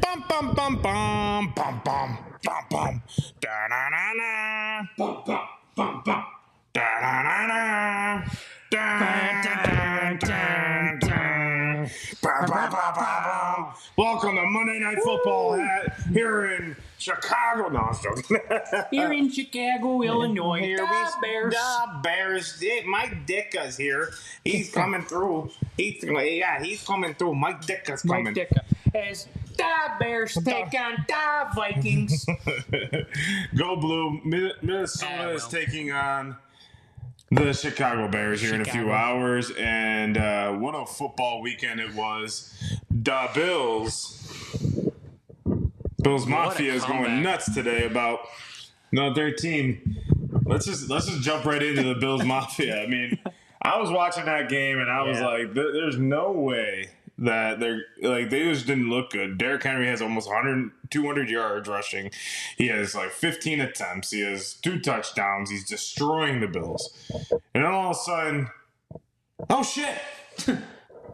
Bum bum bum bum bum bum bum bum. Da na na na. Bum bum bum bum. Da na na na. Welcome to Monday Night Football here in Chicago. No, I'm joking. Here in Chicago, Illinois. Here Da Bears. Da Bears. Mike Ditka's here. He's coming through. He's coming through. Mike Ditka's coming. Mike Ditka as Da Bears take on Da Vikings. Go Blue. Minnesota is taking on the Chicago Bears here in a few hours, and what a football weekend it was. The Bills Mafia is going nuts today about their team. Let's just jump right into the Bills Mafia. I mean, I was watching that game and I was like, there's no way that they just didn't look good. Derrick Henry has almost 200 yards rushing. He has like 15 attempts. He has 2 touchdowns. He's destroying the Bills. And then all of a sudden, oh shit!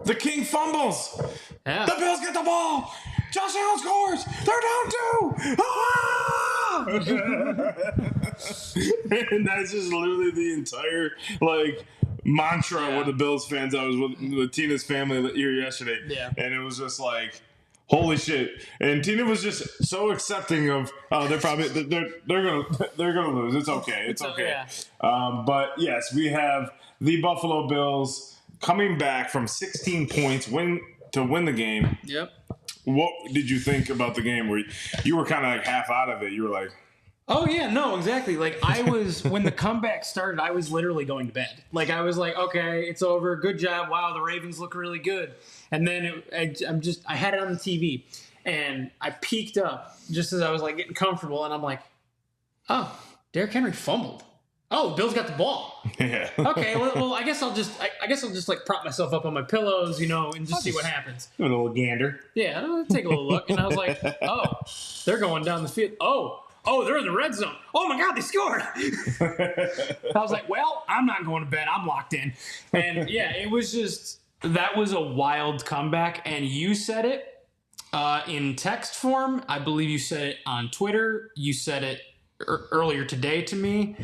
The King fumbles. Yeah. The Bills get the ball. Josh Allen scores. They're down 2. Ah! And that's just literally the entire mantra with the Bills fans. I was with Tina's family here yesterday, and it was just like, holy shit! And Tina was just so accepting of, they're gonna lose. It's okay. It's okay. But yes, we have the Buffalo Bills coming back from 16 points to win the game. Yep. What did you think about the game? Where you were kind of like half out of it? You were like, oh, yeah, no, exactly. Like, I was, when the comeback started, I was literally going to bed. Like, I was like, okay, it's over. Good job. Wow, the Ravens look really good. And then I had it on the TV, and I peeked up just as I was, like, getting comfortable, and I'm like, oh, Derrick Henry fumbled. Oh, Bill's got the ball. Yeah. Okay, well, I guess I'll just like prop myself up on my pillows, and just see what happens. A little gander. Yeah, I'll take a little look, and I was like, oh, they're going down the field. Oh, they're in the red zone. Oh, my God, they scored. I was like, well, I'm not going to bed. I'm locked in. And, yeah, it was just – that was a wild comeback. And you said it in text form. I believe you said it on Twitter. You said it earlier today to me.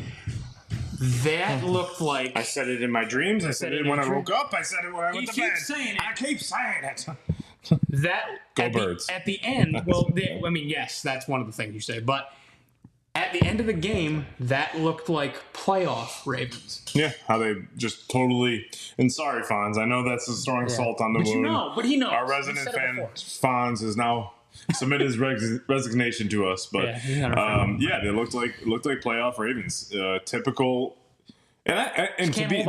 That looked like – I said it in my dreams. I said it when I woke up. I said it when I went to bed. You keep saying it. I keep saying it. That Go Birds. At the end, well, yes, that's one of the things you say. But at the end of the game, that looked like playoff Ravens. Yeah, how they just totally – and sorry, Fonz. I know that's throwing salt on the wound. But he knows. Our resident fan, Fonz, is now – submit his resignation to us, but they looked like playoff Ravens. Typical, and to be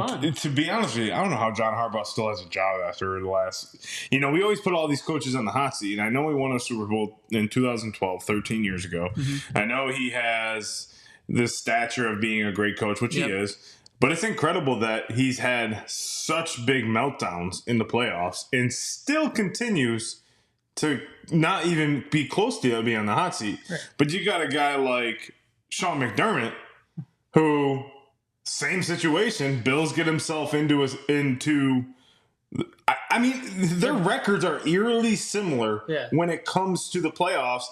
honest with you, I don't know how John Harbaugh still has a job after the last. We always put all these coaches on the hot seat, and I know he won a Super Bowl in 2012, 13 years ago. Mm-hmm. I know he has this stature of being a great coach, which he is. But it's incredible that he's had such big meltdowns in the playoffs and still continues to not even be close to being on the hot seat. Right. But you got a guy like Sean McDermott who, same situation, Bills get himself into I mean, their records are eerily similar when it comes to the playoffs.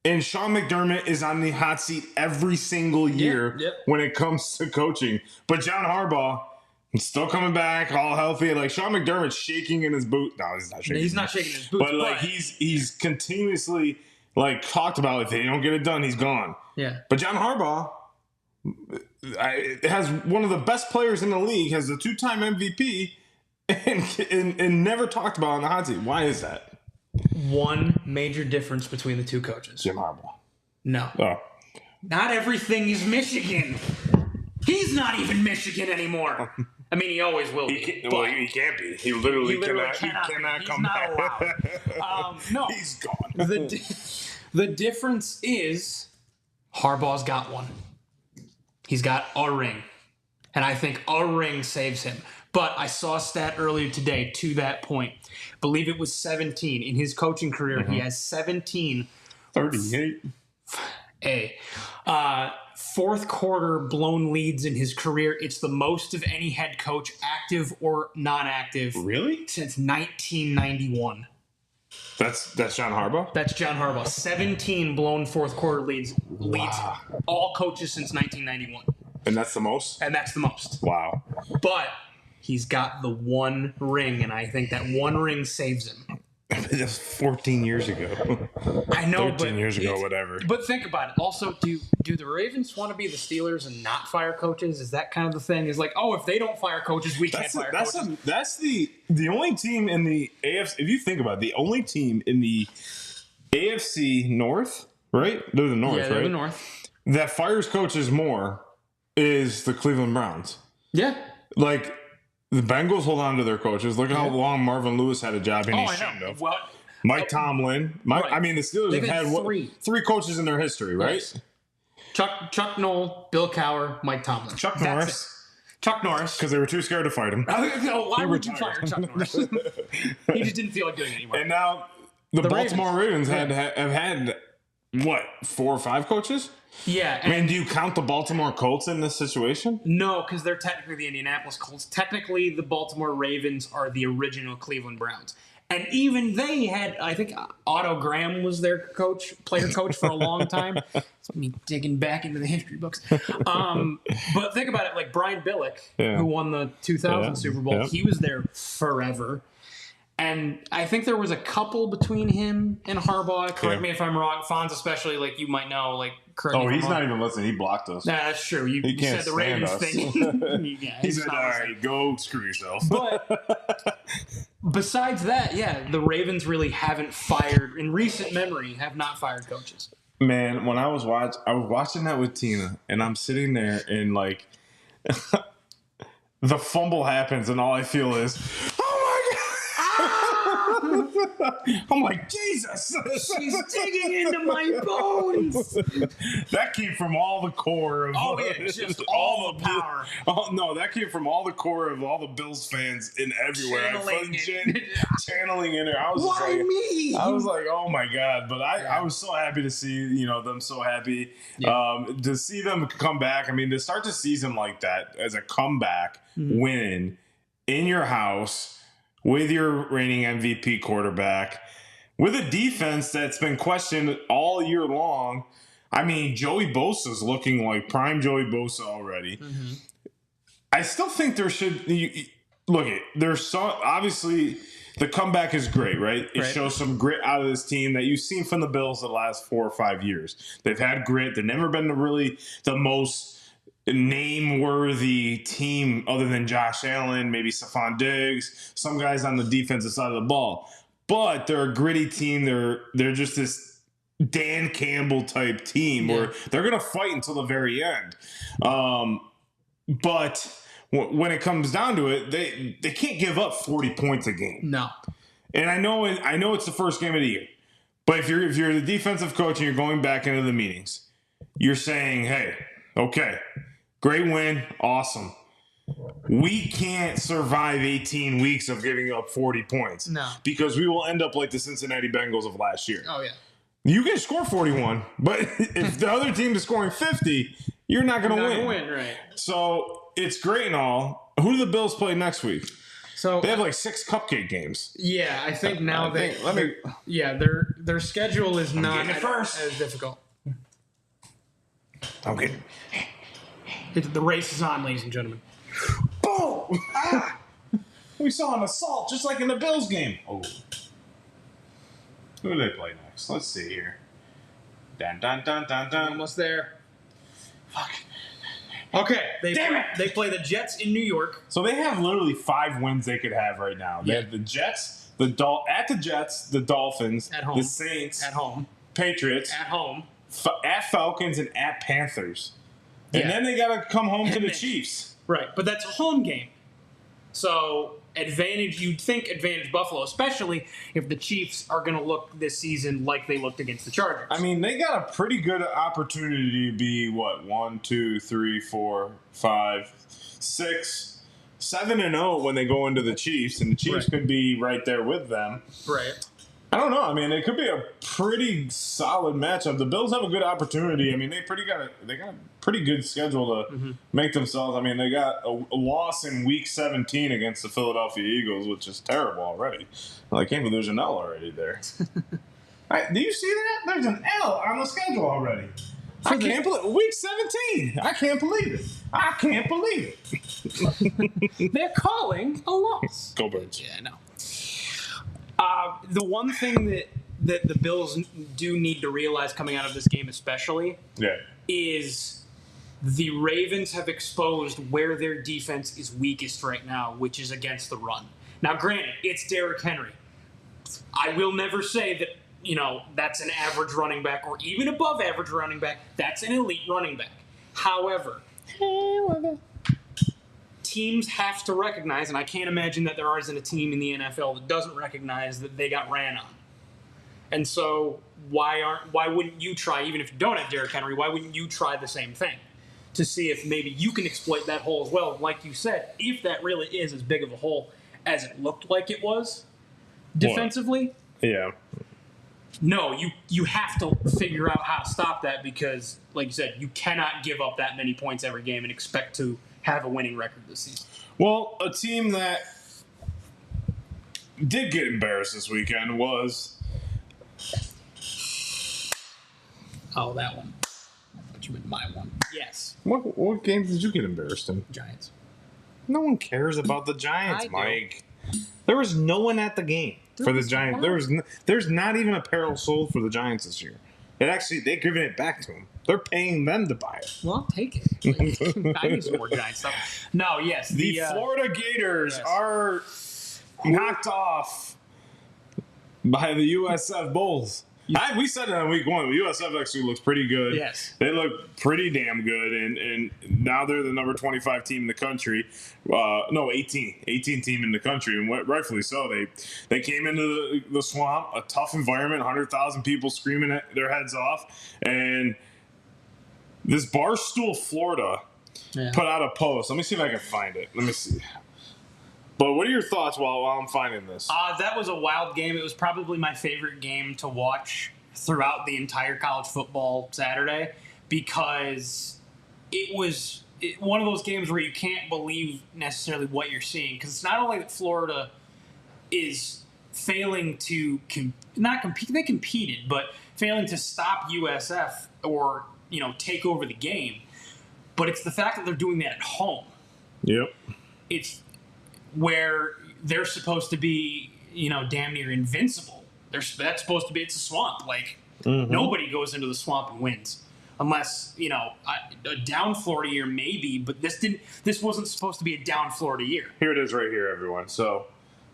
And Sean McDermott is on the hot seat every single year when it comes to coaching. But John Harbaugh, he's still coming back, all healthy. Like, Sean McDermott's shaking in his boot. No, he's not shaking. He's not shaking his boots. But he's continuously talked about, if they don't get it done, he's gone. Yeah. But John Harbaugh has one of the best players in the league, has a 2-time MVP, and never talked about on the hot seat. Why is that? One major difference between the two coaches. Jim Harbaugh. No. Oh. Not everything is Michigan. He's not even Michigan anymore. I mean, he always will be. He can't be. He literally cannot come back. He's not allowed. No. He's gone. The difference is Harbaugh's got one. He's got a ring. And I think a ring saves him. But I saw a stat earlier today to that point. I believe it was 17. In his coaching career, he has 17. 38. Fourth quarter blown leads in his career. It's the most of any head coach, active or non-active. Really? Since 1991. That's John Harbaugh? That's John Harbaugh. 17 blown fourth quarter leads all coaches since 1991. And that's the most? And that's the most. Wow. But he's got the one ring, and I think that one ring saves him. That's 14 years ago. I know, 13 years ago, whatever. But think about it. Also, do the Ravens want to be the Steelers and not fire coaches? Is that kind of the thing? Is like, oh, if they don't fire coaches, we can't fire coaches. That's the only team in the AFC. If you think about it, the only team in the AFC North, right? They're the North, yeah, they're right? the North. That fires coaches more is the Cleveland Browns. Yeah. Like, the Bengals hold on to their coaches. Look at how long Marvin Lewis had a job, and he shouldn't have. Well, Mike Tomlin. Right. I mean, the Steelers have had three coaches in their history, right? Yes. Chuck Noll, Bill Cowher, Mike Tomlin. Chuck Norris. Because they were too scared to fight him. Why would you fire Chuck Norris? He just didn't feel like doing it anymore. And now the Baltimore Ravens have had, what, 4 or 5 coaches? Yeah. I mean, do you count the Baltimore Colts in this situation? No, because they're technically the Indianapolis Colts. Technically, the Baltimore Ravens are the original Cleveland Browns. And even they had, I think, Otto Graham was their player coach for a long time. It's me digging back into the history books. But think about it, like Brian Billick, who won the 2000 Super Bowl, he was there forever. And I think there was a couple between him and Harbaugh. Correct me if I'm wrong. Fonz especially, like, you might know, like, he's not even listening. He blocked us. Nah, that's true. You said the Ravens thing. He said, all right, go screw yourself. But besides that, the Ravens really haven't fired, in recent memory, have not fired coaches. Man, when I was watching that with Tina, and I'm sitting there and, like, the fumble happens, and all I feel is, I'm like, Jesus! She's digging into my bones! That came from all the core of... just all the power. No, that came from all the core of all the Bills fans in everywhere. Channeling in there. Why me? I was like, oh my God. But I was so happy to see, them so happy. Yeah. To see them come back. I mean, to start the season like that, as a comeback win in your house, with your reigning MVP quarterback, with a defense that's been questioned all year long. I mean, Joey Bosa's looking like prime Joey Bosa already. Mm-hmm. I still think there should obviously the comeback is great, right? It shows some grit out of this team that you've seen from the Bills the last 4 or 5 years. They've had grit. They've never been really the most name-worthy team other than Josh Allen, maybe Stephon Diggs, some guys on the defensive side of the ball. But they're a gritty team. They're just this Dan Campbell type team where they're going to fight until the very end. But when it comes down to it, they can't give up 40 points a game. No. And I know it's the first game of the year. But if you're the defensive coach and you're going back into the meetings, you're saying, hey, okay, great win, awesome. We can't survive 18 weeks of giving up 40 points. No. Because we will end up like the Cincinnati Bengals of last year. Oh, yeah. You can score 41, but if the other team is scoring 50, you're not going to win. Right. So it's great and all. Who do the Bills play next week? So they have like 6 cupcake games. Yeah, I think now their schedule is not as difficult. Okay. The race is on, ladies and gentlemen. Boom! We saw an assault just like in the Bills game. Oh. Who do they play next? Let's see here. Dun, dun, dun, dun, dun. Almost there. Fuck. Okay. They play the Jets in New York. So they have literally 5 wins they could have right now. They have the Jets, the Jets, the Dolphins, at home, the Saints, at home, Patriots, at home, at Falcons, and at Panthers. And then they got to come home to the Chiefs. Right, but that's a home game. So you'd think advantage Buffalo, especially if the Chiefs are going to look this season like they looked against the Chargers. I mean, they got a pretty good opportunity to be, 1, 2, 3, 4, 5, 6, 7-0 when they go into the Chiefs, and the Chiefs could be right there with them. Right. I don't know. I mean, it could be a pretty solid matchup. The Bills have a good opportunity. I mean, they got a pretty good schedule to make themselves. I mean, they got a loss in Week 17 against the Philadelphia Eagles, which is terrible already. Well, I can't believe there's an L already there. Do you see that? There's an L on the schedule already. I can't believe Week 17. I can't believe it. I can't believe it. They're calling a loss. Go Birds. Yeah, no. The one thing that the Bills do need to realize coming out of this game especially is the Ravens have exposed where their defense is weakest right now, which is against the run. Now, granted, it's Derrick Henry. I will never say that, that's an average running back or even above average running back. That's an elite running back. However, teams have to recognize, and I can't imagine that there isn't a team in the NFL that doesn't recognize that they got ran on. And so why wouldn't you try, even if you don't have Derrick Henry, why wouldn't you try the same thing to see if maybe you can exploit that hole as well? Like you said, if that really is as big of a hole as it looked like it was defensively. What? Yeah. No, you have to figure out how to stop that because, like you said, you cannot give up that many points every game and expect to have a winning record this season. Well, a team that did get embarrassed this weekend was... Oh, that one. I thought you meant my one. Yes. What games did you get embarrassed in? Giants. No one cares about the Giants, Mike. There was no one at the game for the Giants. There's not even apparel sold for the Giants this year. They're giving it back to them. They're paying them to buy it. Well, I'll take it. I need some more Giants stuff. No, yes. The Florida Gators are knocked off by the USF Bulls. We said it on week 1. The USF actually looks pretty good. Yes. They look pretty damn good, and now they're the number 25 team in the country. 18 team in the country, and rightfully so. They came into the swamp, a tough environment, 100,000 people screaming their heads off, and this Barstool Florida put out a post. Let me see if I can find it. Let me see. But what are your thoughts while I'm finding this? That was a wild game. It was probably my favorite game to watch throughout the entire college football Saturday because it was one of those games where you can't believe necessarily what you're seeing because it's not only that Florida is failing to not compete. They competed, but failing to stop USF or take over the game. But it's the fact that they're doing that at home. Yep. It's where they're supposed to be, damn near invincible. That's supposed to be, it's a swamp. Like, nobody goes into the swamp and wins. Unless, a down Florida year maybe, but this wasn't supposed to be a down Florida year. Here it is right here, everyone. So,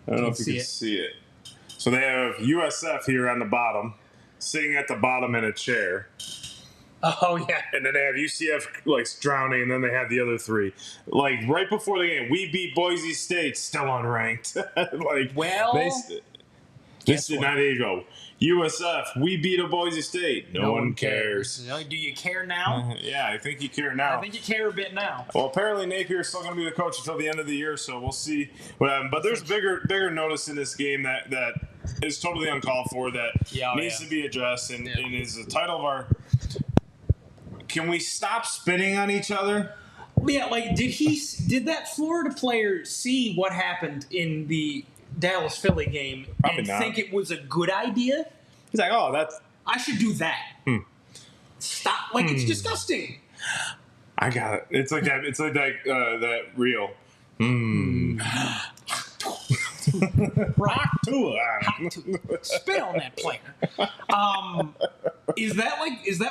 I don't know if you can see it. So they have USF here on the bottom, sitting at the bottom in a chair. Oh, yeah. And then they have UCF, drowning, and then they have the other three. Right before the game, we beat Boise State, still unranked. This did not go. USF, we beat a Boise State. No one cares. Do you care now? Yeah, I think you care now. I think you care a bit now. Well, apparently Napier's still going to be the coach until the end of the year, so we'll see what happens. But there's bigger notice in this game that is totally uncalled for, that needs to be addressed, and is the title of our... Can we stop spitting on each other? Yeah, did that Florida player see what happened in the Dallas-Philly game think it was a good idea? He's like, I should do that. Stop. It's disgusting. I got it. It's like that. It's like that reel. Rock to spit on that player. Is that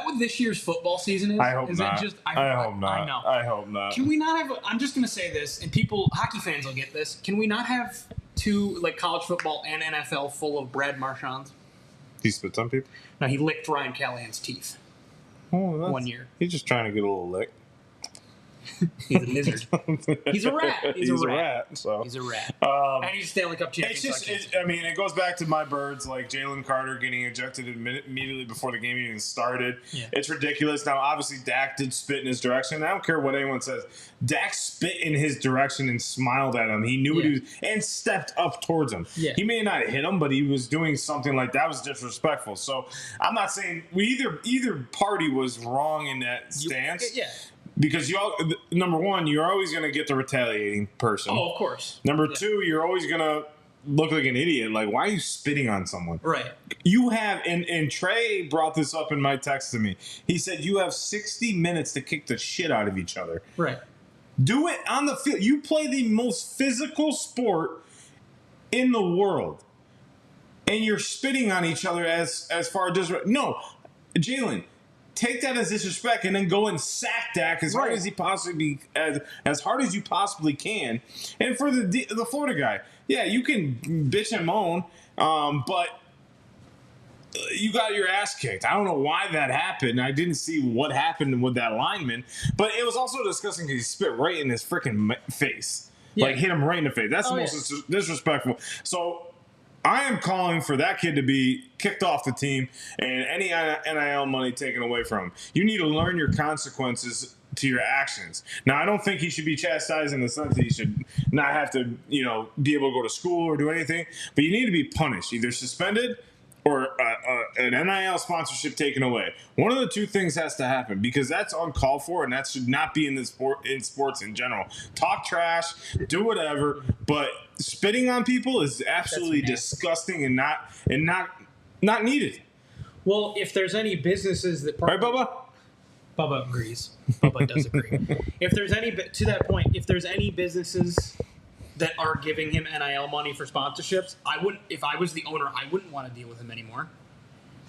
what this year's football season is? I hope not. I hope not. I know. I hope not. Can we not have? I'm just going to say this, and hockey fans will get this. Can we not have two college football and NFL full of Brad Marchands? He spits on people? No, he licked Ryan Callahan's teeth. 1 year. He's just trying to get a little lick. He's a lizard. He's a rat. He's a rat. So he's a rat. And he's a Stanley Cup champion. It's just, it goes back to my birds, like Jalen Carter getting ejected immediately before the game even started. Yeah. It's ridiculous. Now, obviously, Dak did spit in his direction. I don't care what anyone says. Dak spit in his direction and smiled at him. He knew what he was, and stepped up towards him. Yeah. He may not hit him, but he was doing something like that was disrespectful. So I'm not saying either party was wrong in that stance. Because number one, you're always going to get the retaliating person. Oh, of course. Number two, you're always going to look like an idiot. Like, why are you spitting on someone? Right. You have, and Trey brought this up in my text to me. He said you have 60 minutes to kick the shit out of each other. Right. Do it on the field. You play the most physical sport in the world, and you're spitting on each other as far as no, Jalen. Take that as disrespect, and then go and sack Dak as hard as he possibly as hard as you possibly can. And for the Florida guy, yeah, you can bitch and moan, but you got your ass kicked. I don't know why that happened. I didn't see what happened with that lineman, but it was also disgusting because he spit right in his freaking face, like hit him right in the face. That's the most disrespectful. So I am calling for that kid to be kicked off the team and any NIL money taken away from him. You need to learn your consequences to your actions. Now, I don't think he should be chastised in the sense that he should not have to, be able to go to school or do anything, but you need to be punished, either suspended or an NIL sponsorship taken away. One of the two things has to happen because that's uncalled for, and that should not be in sports in general. Talk trash, do whatever, but spitting on people is absolutely disgusting and not needed. Well, if there's any businesses that right, Bubba? Bubba agrees. Bubba does agree. If there's any to that point, if there's any businesses that are giving him NIL money for sponsorships, I wouldn't. If I was the owner, I wouldn't want to deal with him anymore.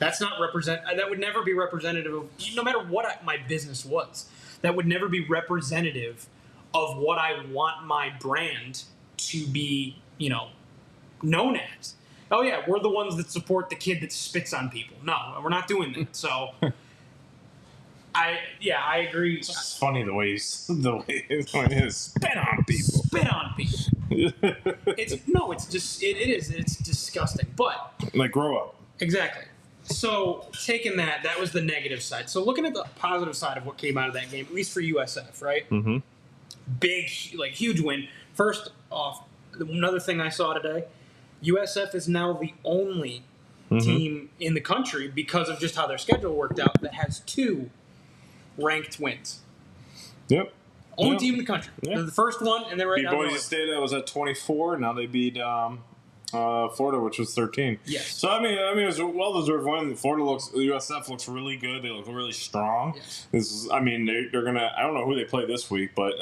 That's not that would never be representative of, no matter what my business was. That would never be representative of what I want my brand to be, known as. Oh yeah, we're the ones that support the kid that spits on people. No, we're not doing that. So, I agree. It's just funny the way it's spit on people. Spit on people. It's disgusting. But like, grow up. Exactly. So taking that was the negative side. So looking at the positive side of what came out of that game, at least for USF, right? Mm-hmm. Big, huge win. First off, another thing I saw today, USF is now the only team in the country, because of just how their schedule worked out, that has 2 ranked wins. Yep. Only team in the country. Yep. They're the first one, and they're right now. Boise State was at 24. Now they beat Florida, which was 13. Yes. So I mean, it was a well-deserved win. USF looks really good. They look really strong. Yes. They're gonna. I don't know who they play this week, but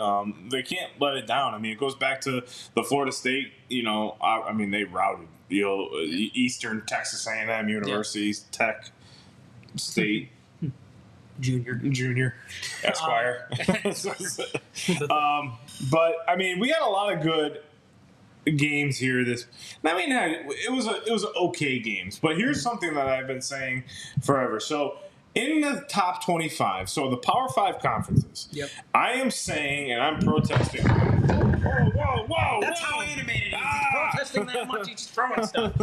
they can't let it down. I mean, it goes back to the Florida State. They routed Eastern Texas A&M University, Tech State. Junior, Esquire. But we got a lot of good games here. It was okay games. But here's something that I've been saying forever. So in the top 25, so the Power 5 conferences, I am saying, and I'm protesting. Whoa! That's how animated he is. He's protesting that much. He's throwing stuff.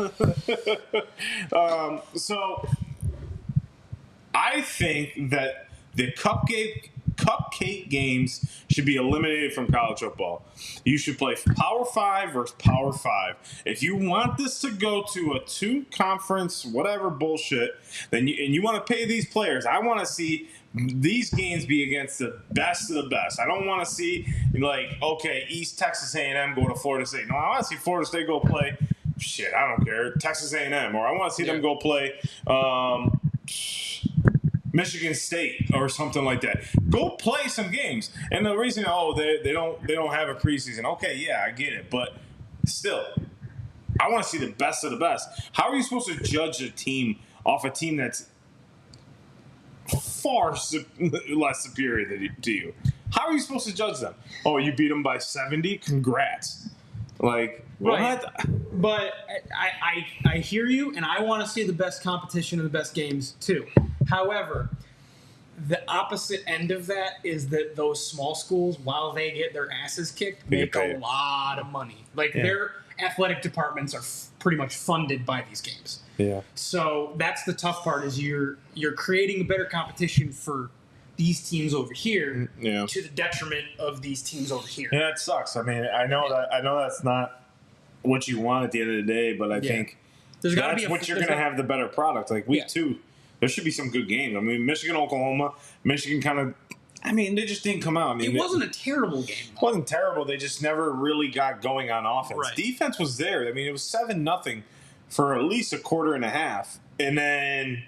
So I think that the cupcake games should be eliminated from college football. You should play Power 5 versus Power 5. If you want this to go to a 2-conference whatever bullshit, then you want to pay these players. I want to see these games be against the best of the best. I don't want to see East Texas A&M go to Florida State. No, I want to see Florida State go play I don't care, Texas A&M, or I want to see them go play Michigan State or something like that. Go play some games. And the reason, they don't have a preseason. Okay, yeah, I get it, but still, I want to see the best of the best. How are you supposed to judge a team off a team that's far less superior to you? How are you supposed to judge them? Oh, you beat them by 70? Congrats. Right. But I hear you, and I want to see the best competition and the best games too. However, the opposite end of that is that those small schools, while they get their asses kicked, make a lot of money. Like their athletic departments are pretty much funded by these games. Yeah. So that's the tough part is you're creating a better competition for these teams over here to the detriment of these teams over here. Yeah, it sucks. I mean, I know that's not what you want at the end of the day, but I think you're going to have the better product. Like week 2, there should be some good games. I mean, Michigan, Oklahoma, Michigan kind of. I mean, they just didn't come out. I mean, it wasn't a terrible game. It wasn't terrible. They just never really got going on offense. Right. Defense was there. I mean, it was 7-0 for at least a quarter and a half, and then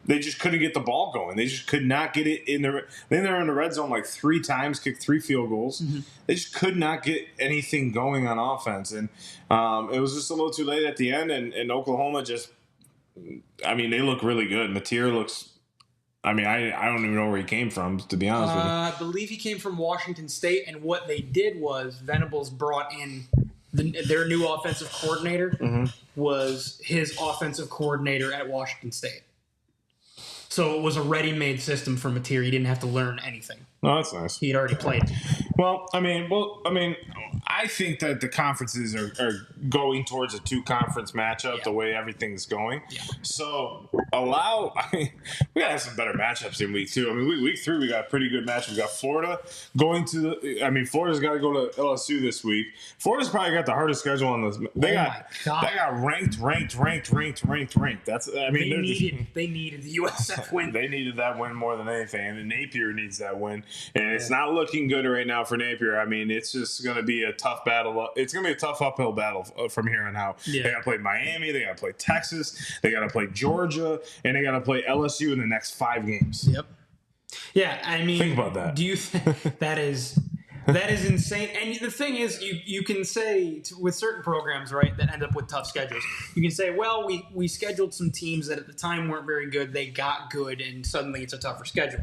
they just couldn't get the ball going. They just could not get it in the. Then they were in the red zone like 3 times, kicked 3 field goals. Mm-hmm. They just could not get anything going on offense, and it was just a little too late at the end. And Oklahoma just, I mean, they look really good. Mateer looks. I mean, I don't even know where he came from, to be honest with you. I believe he came from Washington State, and what they did was Venables brought in their new offensive coordinator was his offensive coordinator at Washington State. So it was a ready-made system for Mateer. He didn't have to learn anything. Oh, that's nice. He'd already played. Well, I mean, I think that the conferences are going towards a 2-conference matchup the way everything's going. Yeah. So we gotta have some better matchups in week 2. I mean, week 3 we got a pretty good matchup. We got Florida going to Florida's got to go to LSU this week. Florida's probably got the hardest schedule on this. They got ranked. That's they needed the USF win. They needed that win more than anything, and Napier needs that win. And it's not looking good right now for Napier. I mean, it's just going to be a tough battle. It's going to be a tough uphill battle from here on out. Yeah. They got to play Miami. They got to play Texas. They got to play Georgia. And they got to play LSU in the next 5 games. Yep. Yeah, I mean. Think about that. Do you think that is insane? And the thing is, you can say with certain programs, right, that end up with tough schedules, you can say, well, we scheduled some teams that at the time weren't very good. They got good, and suddenly it's a tougher schedule.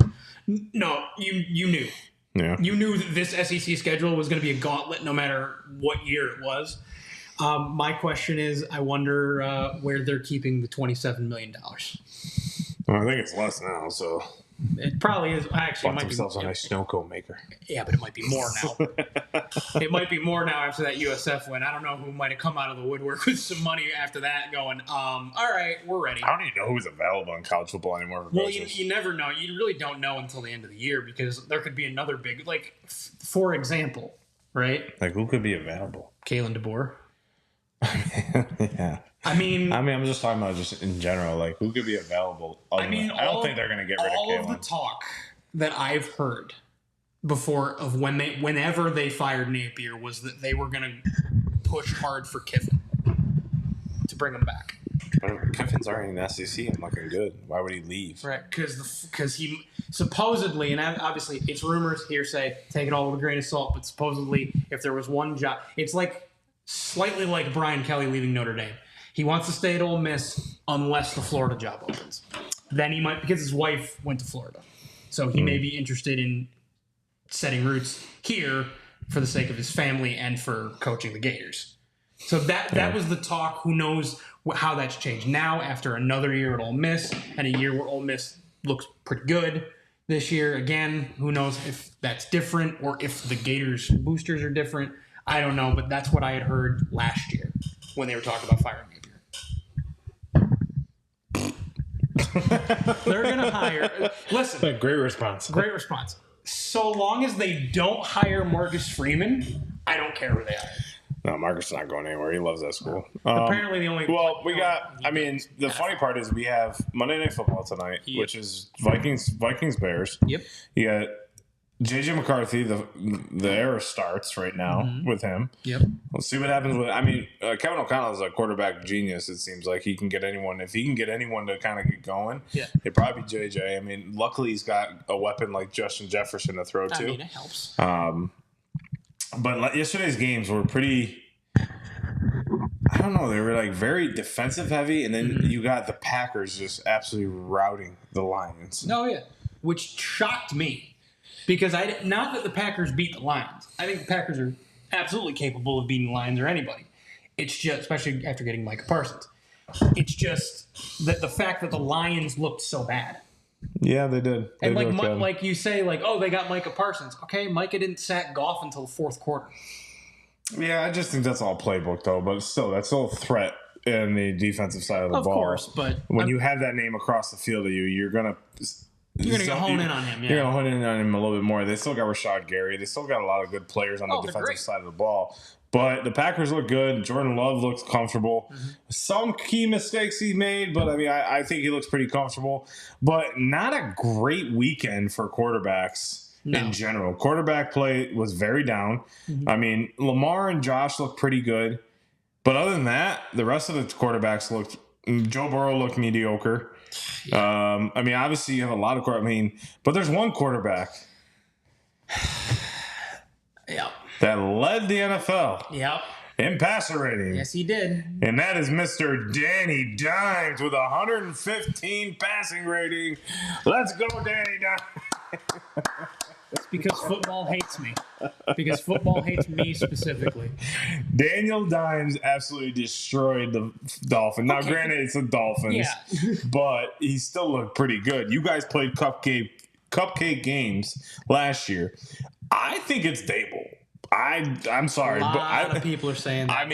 No, you knew. Yeah. You knew that this SEC schedule was going to be a gauntlet no matter what year it was. My question is, I wonder where they're keeping the $27 million. Well, I think it's less now, so. It probably is. Actually, it might themselves a nice snow cone maker. Yeah, but it might be more now. It might be more now after that USF win. I don't know who might have come out of the woodwork with some money after that going, all right, we're ready. I don't even know who's available in college football anymore. Well, you never know. You really don't know until the end of the year because there could be another big, like, for example, right? Like, who could be available? Kalen DeBoer. Yeah. I mean, I'm just talking about just in general, like who could be available. I don't think they're going to get rid of Kalen. All of the talk that I've heard before of whenever they fired Napier was that they were going to push hard for Kiffin to bring him back. Kiffin's already in the SEC and looking good. Why would he leave? Right, because he supposedly, and obviously it's rumors, hearsay, take it all with a grain of salt, but supposedly if there was one job, it's like slightly like Brian Kelly leaving Notre Dame. He wants to stay at Ole Miss unless the Florida job opens. Then he might, because his wife went to Florida. So he may be interested in setting roots here for the sake of his family and for coaching the Gators. So that was the talk. Who knows how that's changed now after another year at Ole Miss and a year where Ole Miss looks pretty good this year. Again, who knows if that's different or if the Gators boosters are different. I don't know, but that's what I had heard last year when they were talking about firing Napier. They're going to hire... Listen. Great response. Great response. So long as they don't hire Marcus Freeman, I don't care who they hire. No, Marcus is not going anywhere. He loves that school. Apparently the only... Well, we got... I mean, the funny part is we have Monday Night Football tonight, which is Vikings-Bears. Yep. You got J.J. McCarthy. The era starts right now with him. Yep. We'll see what happens with... I mean, Kevin O'Connell is a quarterback genius, it seems like. He can get anyone... If he can get anyone to kind of get going, it'd probably be J.J. I mean, luckily he's got a weapon like Justin Jefferson to throw to. I mean, it helps. But yesterday's games were pretty, I don't know, they were like very defensive heavy, and then you got the Packers just absolutely routing the Lions. Oh, yeah. Which shocked me because not that the Packers beat the Lions. I think the Packers are absolutely capable of beating the Lions or anybody. It's just, especially after getting Micah Parsons. It's just that the fact that the Lions looked so bad. Yeah, they did. And like you say, like, oh, they got Micah Parsons. Okay, Micah didn't sack Goff until the fourth quarter. Yeah, I just think that's all playbook, though. But still, that's still a threat in the defensive side of the ball. Of course, but when you have that name across the field of you, you're gonna hone in on him. Yeah. You're gonna hone in on him a little bit more. They still got Rashad Gary. They still got a lot of good players on the defensive side of the ball. But the Packers look good. Jordan Love looks comfortable. Mm-hmm. Some key mistakes he made, but I think he looks pretty comfortable. But not a great weekend for quarterbacks in general. Quarterback play was very down. Mm-hmm. Lamar and Josh looked pretty good. But other than that, the rest of the quarterbacks looked – Joe Burrow looked mediocre. Yeah. Obviously you have a lot of but there's one quarterback that led the NFL in passer rating. Yes, he did. And that is Mr. Danny Dimes with 115 passing rating. Let's go, Danny Dimes. It's because football hates me. Because football hates me specifically. Daniel Dimes absolutely destroyed the Dolphins. Now, granted, it's the Dolphins, but he still looked pretty good. You guys played cupcake games last year. I think it's Dable. I'm sorry, but a lot of people are saying that.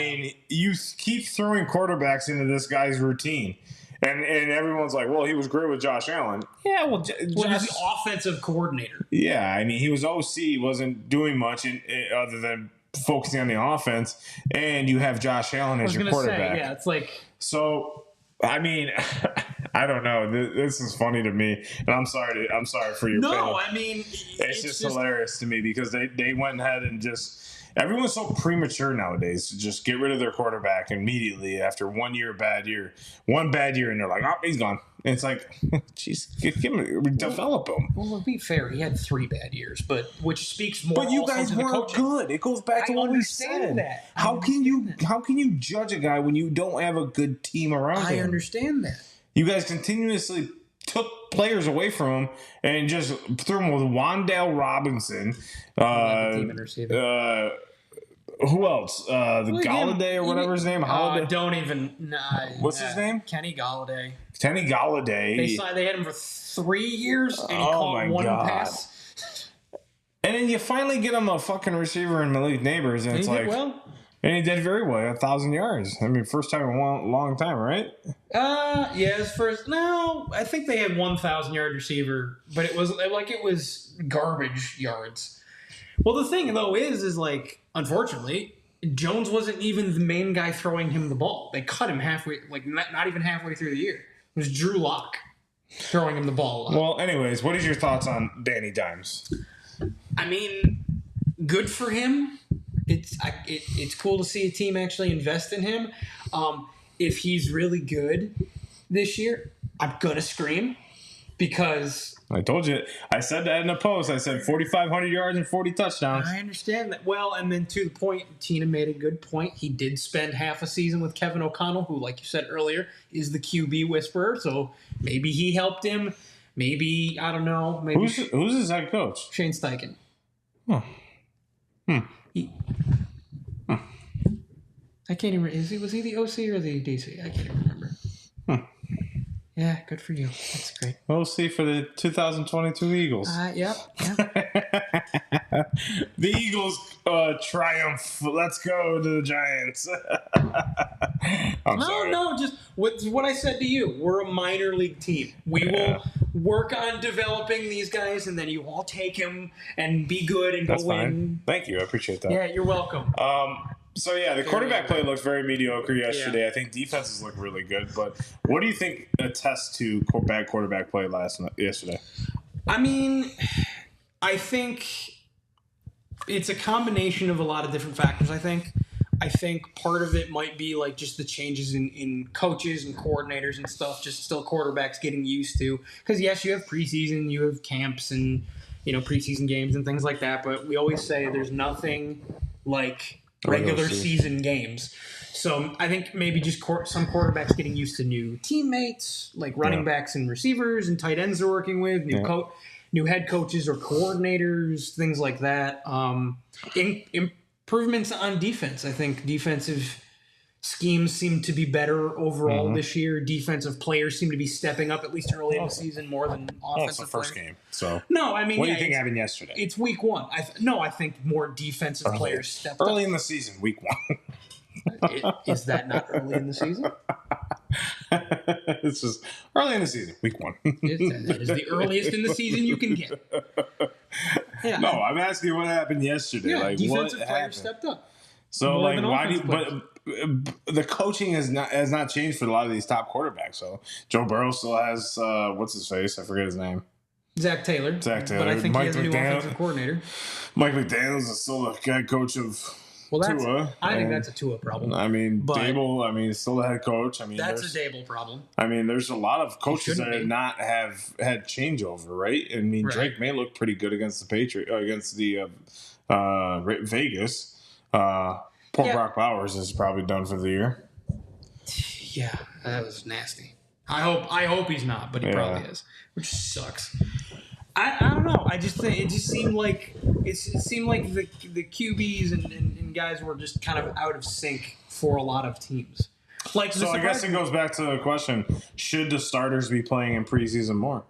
You keep throwing quarterbacks into this guy's routine. And everyone's like, well, he was great with Josh Allen. Yeah, well, Josh, he's the offensive coordinator. Yeah, he was OC. He wasn't doing much other than focusing on the offense. And you have Josh Allen as your quarterback. It's like... So, I don't know. This is funny to me. And I'm sorry for your pain. It's just hilarious to me because they went ahead and just... Everyone's so premature nowadays to just get rid of their quarterback immediately after 1 year bad year. One bad year, and they're like, oh, he's gone. And it's like, geez, develop him. Well, to be fair, he had 3 bad years, which speaks more. But you guys weren't good. It goes back to what we said. That. How can you judge a guy when you don't have a good team around him? I understand that. You guys continuously took players away from him and just threw him with Wan'Dale Robinson. Who else? Galladay or whatever his name. Don't even. What's his name? Kenny Galladay. They had him for 3 years, and he caught one pass. And then you finally get him a fucking receiver in Malik Neighbors, and it's like, and he did very well, 1,000 yards. First time in a long time, right? His first. No, I think they had 1,000-yard receiver, but it was garbage yards. Well, the thing though is like, unfortunately, Jones wasn't even the main guy throwing him the ball. They cut him halfway, like not even halfway through the year. It was Drew Lock throwing him the ball. Well, anyways, what is your thoughts on Danny Dimes? Good for him. It's cool to see a team actually invest in him. If he's really good this year, I'm gonna scream because I told you. I said that in a post. I said 4,500 yards and 40 touchdowns. I understand that. Well, and then to the point, Tina made a good point. He did spend half a season with Kevin O'Connell, who, like you said earlier, is the QB whisperer. So maybe he helped him. Maybe, I don't know. Maybe who's his head coach? Shane Steichen. Oh. I can't even remember. Was he the OC or the DC? I can't remember. Yeah, good for you. That's great. OC for the 2022 Eagles. Yep. The Eagles triumph. Let's go to the Giants. I'm sorry. No, just what I said to you. We're a minor league team. We will work on developing these guys, and then you all take them and be good and That's go fine. win. Thank you. I appreciate that. Yeah, you're welcome. So, the quarterback play looked very mediocre yesterday. I think defenses look really good. But what do you think attests to bad quarterback play yesterday? I think it's a combination of a lot of different factors, I think part of it might be like just the changes in coaches and coordinators and stuff, just still quarterbacks getting used to. Because, yes, you have preseason, you have camps and, preseason games and things like that. But we always say there's nothing like regular season games. So I think maybe just some quarterbacks getting used to new teammates, like running backs and receivers and tight ends they're working with, new head coaches or coordinators, things like that. Improvements on defense. I think defensive Schemes seem to be better overall this year. Defensive players seem to be stepping up, at least early in the season, more than offensive players. It's the first game. So no, I mean, what do you think happened yesterday? It's week one. I think more defensive players stepped up. Early in the season, week one. Is that not early in the season? It's just early in the season, week one. That is the earliest in the season you can get. Yeah. No, I'm asking you what happened yesterday. Yeah, like defensive what players happened? stepped up. So like, why do you? But the coaching has not changed for a lot of these top quarterbacks. So Joe Burrow still has what's his face? I forget his name. Zach Taylor. But I think he has a new offensive coordinator. Mike McDaniels is still the head coach of Tua. I think that's a Tua problem. I mean, Dable, still the head coach. I mean, that's a Dable problem. I mean, there's a lot of coaches that have had changeover, right? I mean, Drake may look pretty good against the Patriots, against the Vegas. Brock Bowers is probably done for the year. Yeah, that was nasty. I hope he's not, but he probably is, which sucks. I don't know. I just think it just seemed like the QBs and guys were just kind of out of sync for a lot of teams. Like, so I guess it goes back to the question: should the starters be playing in preseason more?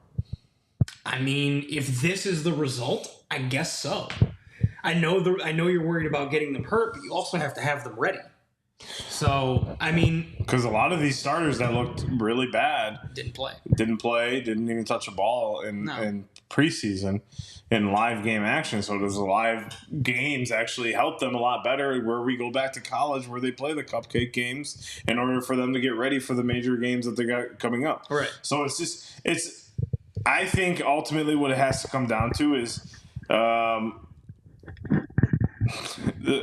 I mean, if this is the result, I guess so. I know you're worried about getting them hurt, but you also have to have them ready. So, I mean... Because a lot of these starters that looked really bad... Didn't play. Didn't even touch a ball in preseason in live game action. So those live games actually help them a lot better where we go back to college where they play the cupcake games in order for them to get ready for the major games that they got coming up. Right. So I think ultimately what it has to come down to is...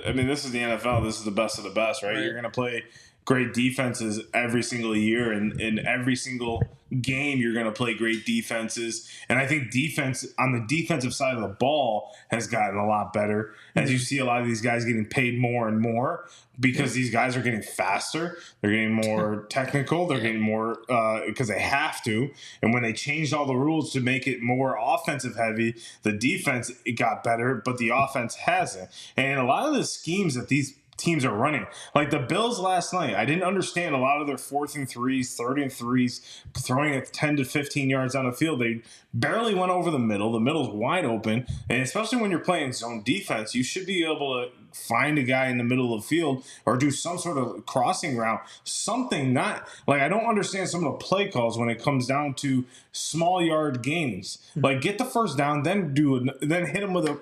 I mean, this is the NFL. This is the best of the best, right? You're going to play great defenses every single year, and in every single game, you're going to play great defenses. And I think defense on the defensive side of the ball has gotten a lot better as you see a lot of these guys getting paid more and more because these guys are getting faster. They're getting more technical. They're getting more because they have to. And when they changed all the rules to make it more offensive heavy, the defense, it got better, but the offense hasn't. And a lot of the schemes that these teams are running. Like the Bills last night, I didn't understand a lot of their 4th and 3s, 3rd and 3s, throwing it 10 to 15 yards down the field. They barely went over the middle. The middle's wide open. And especially when you're playing zone defense, you should be able to find a guy in the middle of the field or do some sort of crossing route. Something not like I don't understand some of the play calls when it comes down to small yard gains. Like get the first down, then hit him with a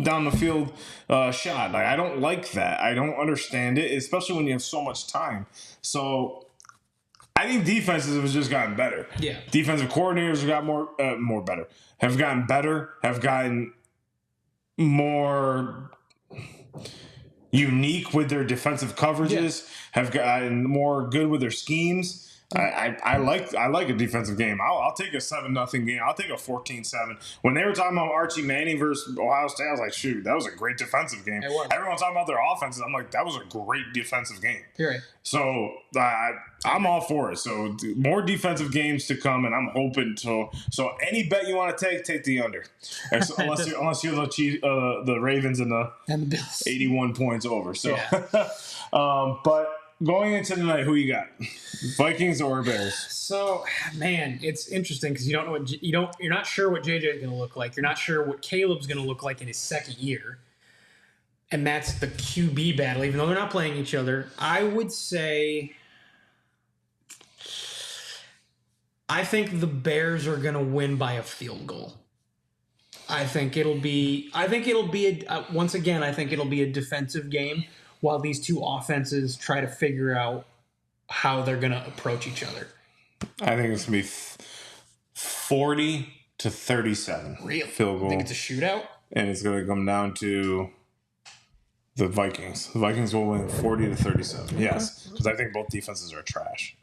down the field shot. Like I don't like that. I don't understand it, especially when you have so much time. So I think defenses have just gotten better. Yeah. Defensive coordinators have got have gotten better, have gotten more unique with their defensive coverages, have gotten more good with their schemes. I like a defensive game. I'll take a 7-0 game. I'll take a 14-7. When they were talking about Archie Manning versus Ohio State, I was like, shoot, that was a great defensive game. Everyone's talking about their offenses. I'm like, that was a great defensive game. You're right. So I'm all for it. So more defensive games to come, and I'm hoping to. So any bet you want to take the under. Unless you're the Ravens and the Bills. 81 points over. So, but. Going into tonight, who you got? Vikings or Bears? So, man, it's interesting because you don't know you're not sure what JJ is going to look like. You're not sure what Caleb's going to look like in his second year, and that's the QB battle. Even though they're not playing each other, I would say I think the Bears are going to win by a field goal. I think it'll be once again. I think it'll be a defensive game. While these two offenses try to figure out how they're going to approach each other. I think it's going to be 40-37. Really? Field goal. I think it's a shootout? And it's going to come down to the Vikings. The Vikings will win 40-37. Yes, because I think both defenses are trash.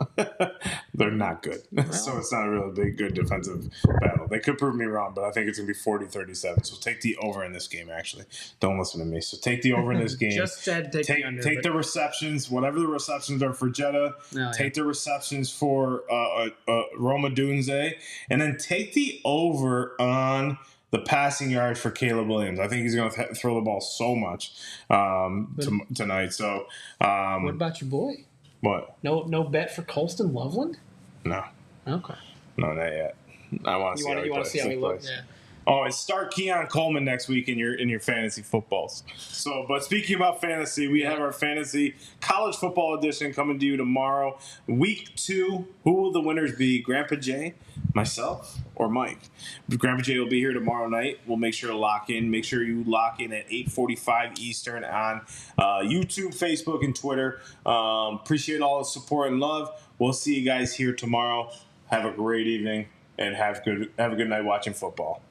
They're not good. Well, so it's not a really good defensive battle. They could prove me wrong, but I think it's going to be 40-37. So take the over in this game, actually. Don't listen to me. So take the over in this game. Just said take the under. Take the receptions, whatever the receptions are for Jetta. Take the receptions for Roma Dunze. And then take the over on the passing yards for Caleb Williams. I think he's going to throw the ball so much tonight. So, what about your boy? What? No bet for Colston Loveland? No. Okay. No, not yet. I want to see how he plays. You want to see how he looks? Yeah. Oh, and start Keon Coleman next week in your fantasy footballs. So, but speaking about fantasy, we have our fantasy college football edition coming to you tomorrow. Week 2. Who will the winners be? Grandpa Jay, myself, or Mike? Grandpa Jay will be here tomorrow night. We'll make sure to lock in. Make sure you lock in at 8:45 Eastern on YouTube, Facebook, and Twitter. Appreciate all the support and love. We'll see you guys here tomorrow. Have a great evening and have a good night watching football.